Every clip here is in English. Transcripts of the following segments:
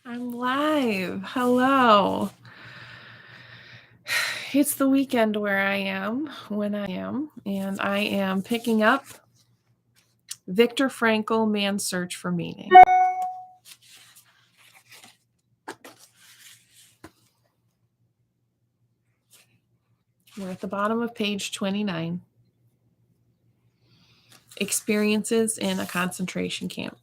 I'm live. Hello. It's the weekend when I am, and I am picking up Viktor Frankl, Man's Search for Meaning. We're at the bottom of page 29. Experiences in a concentration camp.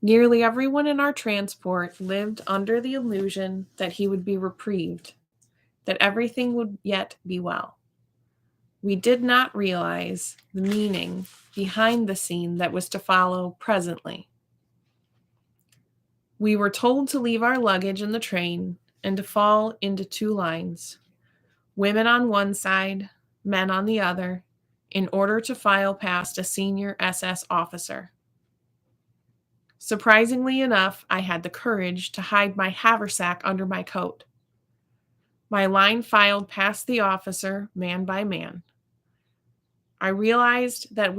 Nearly everyone in our transport lived under the illusion that he would be reprieved, that everything would yet be well. We did not realize the meaning behind the scene that was to follow presently. We were told to leave our luggage in the train and to fall into two lines, women on one side, men on the other, in order to file past a senior SS officer. Surprisingly enough, I had the courage to hide my haversack under my coat. My line filed past the officer, man by man. I realized that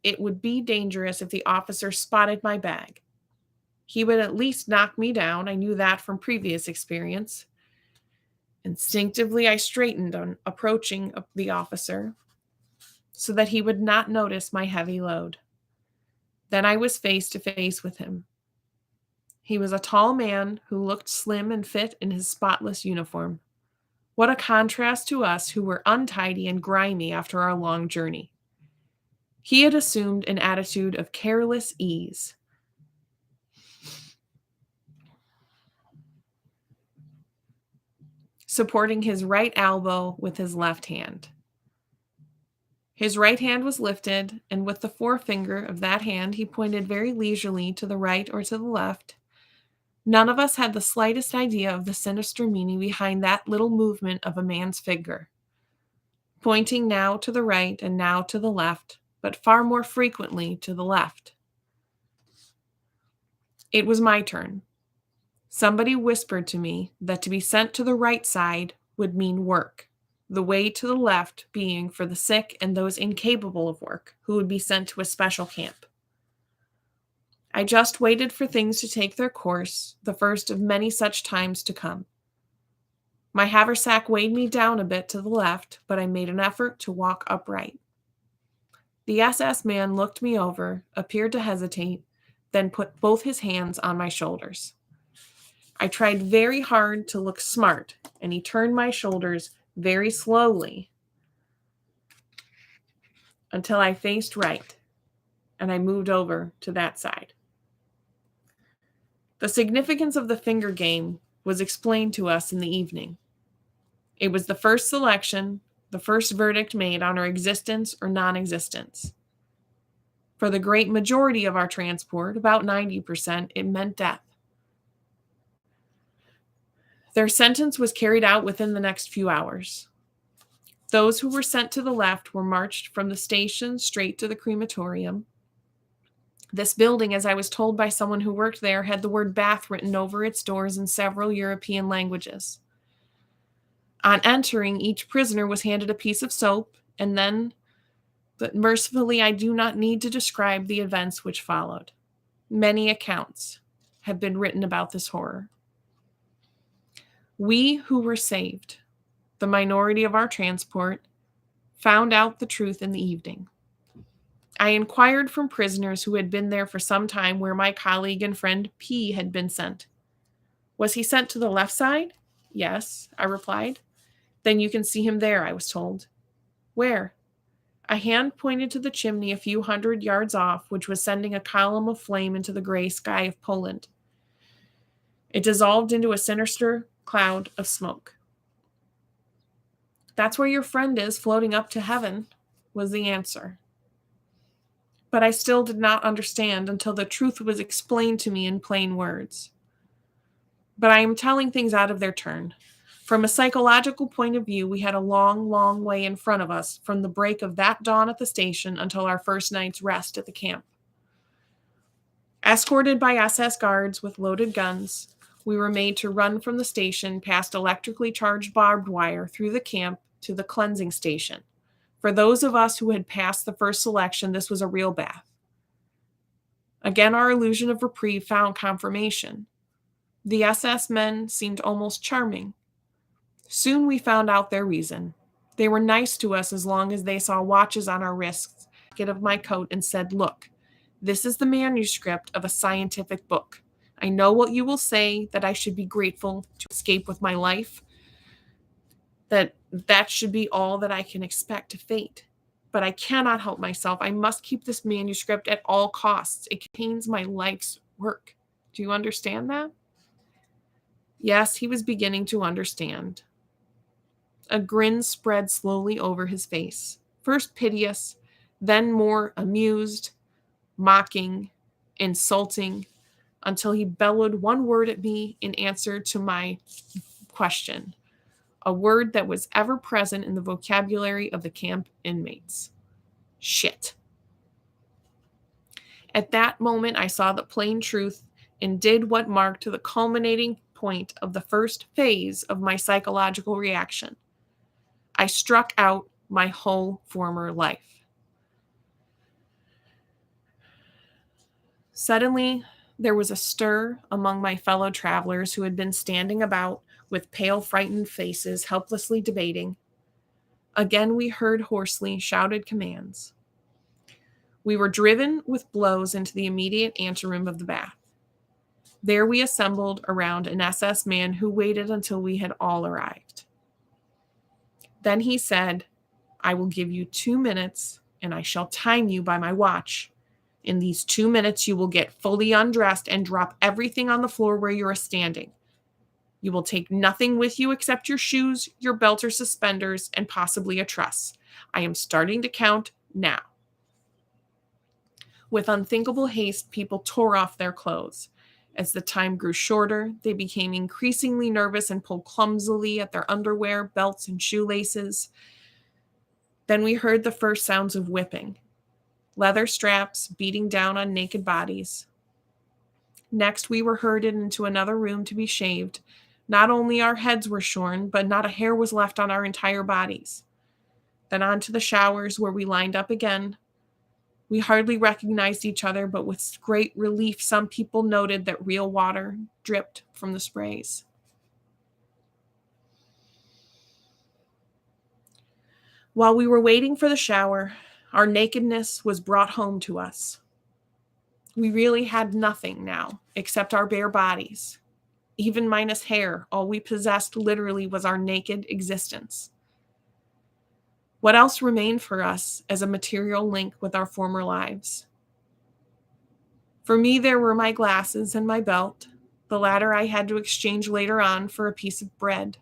it would be dangerous if the officer spotted my bag. He would at least knock me down. I knew that from previous experience. Instinctively, I straightened on approaching the officer so that he would not notice my heavy load. Then I was face to face with him. He was a tall man who looked slim and fit in his spotless uniform. What a contrast to us who were untidy and grimy after our long journey. He had assumed an attitude of careless ease. Supporting his right elbow with his left hand. His right hand was lifted, and with the forefinger of that hand he pointed very leisurely to the right or to the left. None of us had the slightest idea of the sinister meaning behind that little movement of a man's finger, pointing now to the right and now to the left, but far more frequently to the left. It was my turn. Somebody whispered to me that to be sent to the right side would mean work, the way to the left being for the sick and those incapable of work who would be sent to a special camp. I just waited for things to take their course, the first of many such times to come. My haversack weighed me down a bit to the left, but I made an effort to walk upright. The SS man looked me over, appeared to hesitate, then put both his hands on my shoulders. I tried very hard to look smart, and he turned my shoulders very slowly until I faced right, and I moved over to that side. The significance of the finger game was explained to us in the evening. It was the first selection, the first verdict made on our existence or non-existence. For the great majority of our transport, about 90%, it meant death. Their sentence was carried out within the next few hours. Those who were sent to the left were marched from the station straight to the crematorium. This building, as I was told by someone who worked there, had the word bath written over its doors in several European languages. On entering, each prisoner was handed a piece of soap, and then, but mercifully, I do not need to describe the events which followed. Many accounts have been written about this horror. We who were saved, the minority of our transport, found out the truth in the evening. I inquired from prisoners who had been there for some time where my colleague and friend P had been sent. Was he sent to the left side? Yes, I replied. Then you can see him there, I was told. Where? A hand pointed to the chimney a few hundred yards off, which was sending a column of flame into the gray sky of Poland. It dissolved into a sinister cloud of smoke. That's where your friend is, floating up to heaven, was the answer. But I still did not understand until the truth was explained to me in plain words. But I am telling things out of their turn. From a psychological point of view, we had a long, long way in front of us from the break of that dawn at the station until our first night's rest at the camp. Escorted by SS guards with loaded guns, we were made to run from the station past electrically charged barbed wire through the camp to the cleansing station. For those of us who had passed the first selection, this was a real bath. Again, our illusion of reprieve found confirmation. The SS men seemed almost charming. Soon we found out their reason. They were nice to us as long as they saw watches on our wrists, pocket of my coat, and said, "Look, this is the manuscript of a scientific book. I know what you will say, that I should be grateful to escape with my life, that should be all that I can expect to fate. But I cannot help myself. I must keep this manuscript at all costs. It contains my life's work." Do you understand that? Yes, he was beginning to understand. A grin spread slowly over his face, first piteous, then more amused, mocking, insulting, until he bellowed one word at me in answer to my question, a word that was ever present in the vocabulary of the camp inmates: shit. At that moment, I saw the plain truth and did what marked the culminating point of the first phase of my psychological reaction. I struck out my whole former life. Suddenly, there was a stir among my fellow travelers who had been standing about with pale, frightened faces, helplessly debating. Again, we heard hoarsely shouted commands. We were driven with blows into the immediate anteroom of the bath. There we assembled around an SS man who waited until we had all arrived. Then he said, "I will give you 2 minutes, and I shall time you by my watch. In these 2 minutes, you will get fully undressed and drop everything on the floor where you are standing. You will take nothing with you except your shoes, your belt or suspenders, and possibly a truss. I am starting to count now." With unthinkable haste, people tore off their clothes. As the time grew shorter, they became increasingly nervous and pulled clumsily at their underwear, belts, and shoelaces. Then we heard the first sounds of whipping, leather straps beating down on naked bodies. Next, we were herded into another room to be shaved. Not only our heads were shorn, but not a hair was left on our entire bodies. Then on to the showers, where we lined up again. We hardly recognized each other, but with great relief, some people noted that real water dripped from the sprays. While we were waiting for the shower, our nakedness was brought home to us. We really had nothing now except our bare bodies. Even minus hair, all we possessed literally was our naked existence. What else remained for us as a material link with our former lives? For me, there were my glasses and my belt. The latter I had to exchange later on for a piece of bread.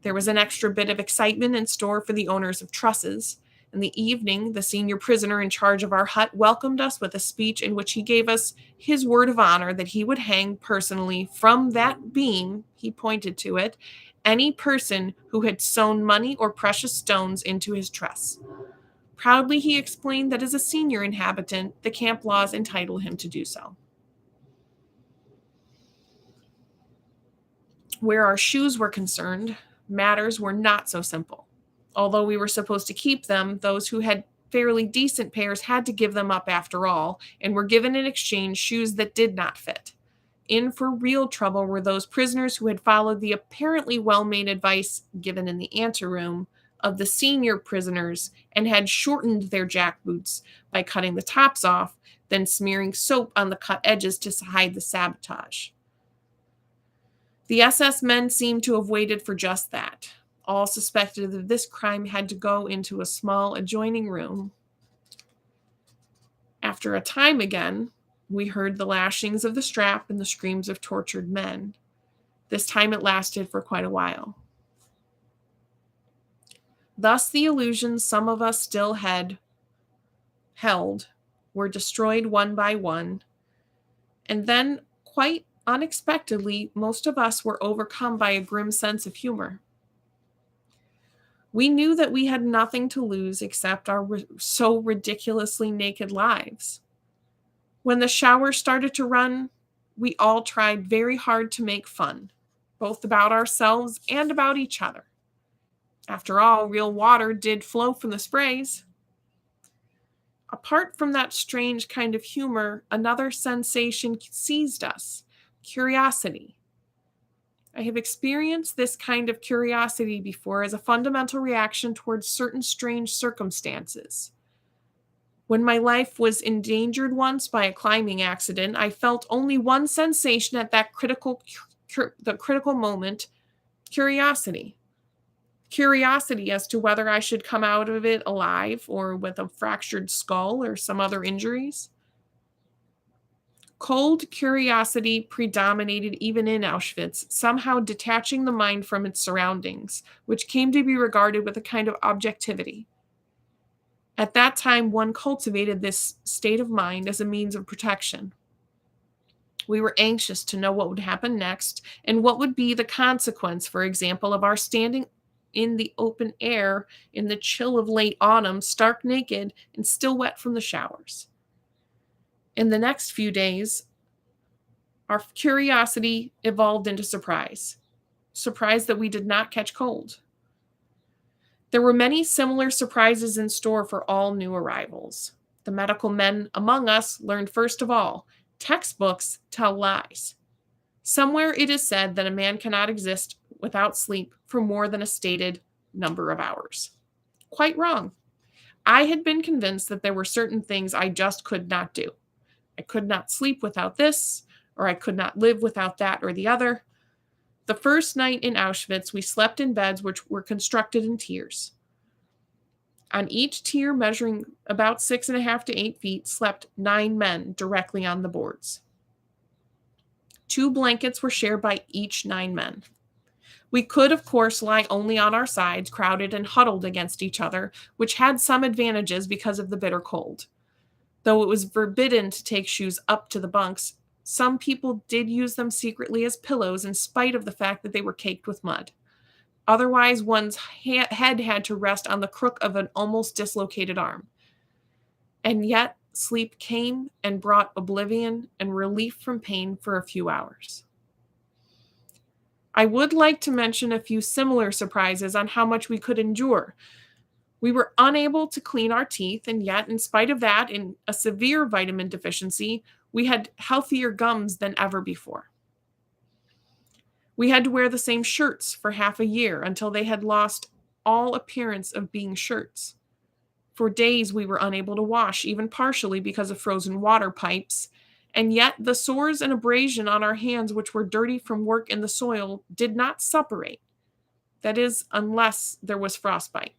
There was an extra bit of excitement in store for the owners of trusses. In the evening, the senior prisoner in charge of our hut welcomed us with a speech in which he gave us his word of honor that he would hang personally from that beam, he pointed to it, any person who had sewn money or precious stones into his truss. Proudly, he explained that as a senior inhabitant, the camp laws entitle him to do so. Where our shoes were concerned, matters were not so simple. Although we were supposed to keep them, those who had fairly decent pairs had to give them up after all, and were given in exchange shoes that did not fit. In for real trouble were those prisoners who had followed the apparently well-made advice given in the anteroom of the senior prisoners and had shortened their jackboots by cutting the tops off, then smearing soap on the cut edges to hide the sabotage. The SS men seemed to have waited for just that. All suspected that this crime had to go into a small adjoining room. After a time again, we heard the lashings of the strap and the screams of tortured men. This time it lasted for quite a while. Thus the illusions some of us still had held were destroyed one by one, and then, quite unexpectedly, most of us were overcome by a grim sense of humor. We knew that we had nothing to lose except our so ridiculously naked lives. When the shower started to run, we all tried very hard to make fun, both about ourselves and about each other. After all, real water did flow from the sprays. Apart from that strange kind of humor, another sensation seized us: curiosity. I have experienced this kind of curiosity before as a fundamental reaction towards certain strange circumstances. When my life was endangered once by a climbing accident, I felt only one sensation at that critical moment: curiosity. Curiosity as to whether I should come out of it alive or with a fractured skull or some other injuries. Cold curiosity predominated even in Auschwitz, somehow detaching the mind from its surroundings, which came to be regarded with a kind of objectivity. At that time, one cultivated this state of mind as a means of protection. We were anxious to know what would happen next and what would be the consequence, for example, of our standing in the open air in the chill of late autumn, stark naked and still wet from the showers. In the next few days, our curiosity evolved into surprise that we did not catch cold. There were many similar surprises in store for all new arrivals. The medical men among us learned first of all, textbooks tell lies. Somewhere it is said that a man cannot exist without sleep for more than a stated number of hours. Quite wrong. I had been convinced that there were certain things I just could not do. I could not sleep without this, or I could not live without that or the other. The first night in Auschwitz, we slept in beds which were constructed in tiers. On each tier, measuring about 6.5 to 8 feet, slept 9 men directly on the boards. 2 blankets were shared by each 9 men. We could, of course, lie only on our sides, crowded and huddled against each other, which had some advantages because of the bitter cold. Though it was forbidden to take shoes up to the bunks, some people did use them secretly as pillows in spite of the fact that they were caked with mud. Otherwise, one's head had to rest on the crook of an almost dislocated arm. And yet, sleep came and brought oblivion and relief from pain for a few hours. I would like to mention a few similar surprises on how much we could endure. We were unable to clean our teeth, and yet, in spite of that, in a severe vitamin deficiency, we had healthier gums than ever before. We had to wear the same shirts for half a year until they had lost all appearance of being shirts. For days, we were unable to wash, even partially because of frozen water pipes, and yet the sores and abrasion on our hands, which were dirty from work in the soil, did not suppurate. That is, unless there was frostbite.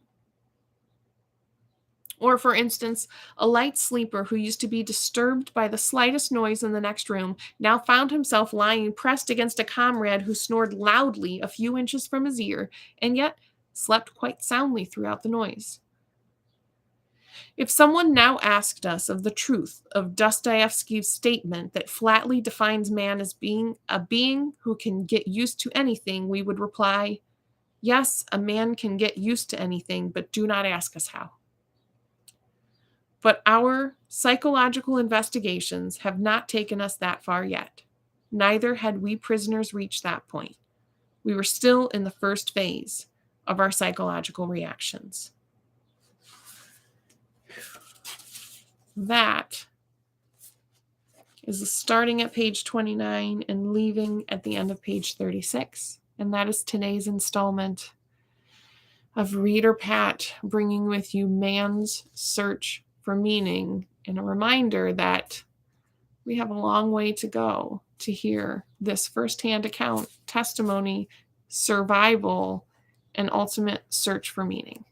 Or, for instance, a light sleeper who used to be disturbed by the slightest noise in the next room now found himself lying pressed against a comrade who snored loudly a few inches from his ear, and yet slept quite soundly throughout the noise. If someone now asked us of the truth of Dostoevsky's statement that flatly defines man as being a being who can get used to anything, we would reply, yes, a man can get used to anything, but do not ask us how. But our psychological investigations have not taken us that far yet. Neither had we prisoners reached that point. We were still in the first phase of our psychological reactions. That is starting at page 29 and leaving at the end of page 36. And that is today's installment of Reader Pat, bringing with you Man's Search for Meaning, and a reminder that we have a long way to go to hear this firsthand account, testimony, survival, and ultimate search for meaning.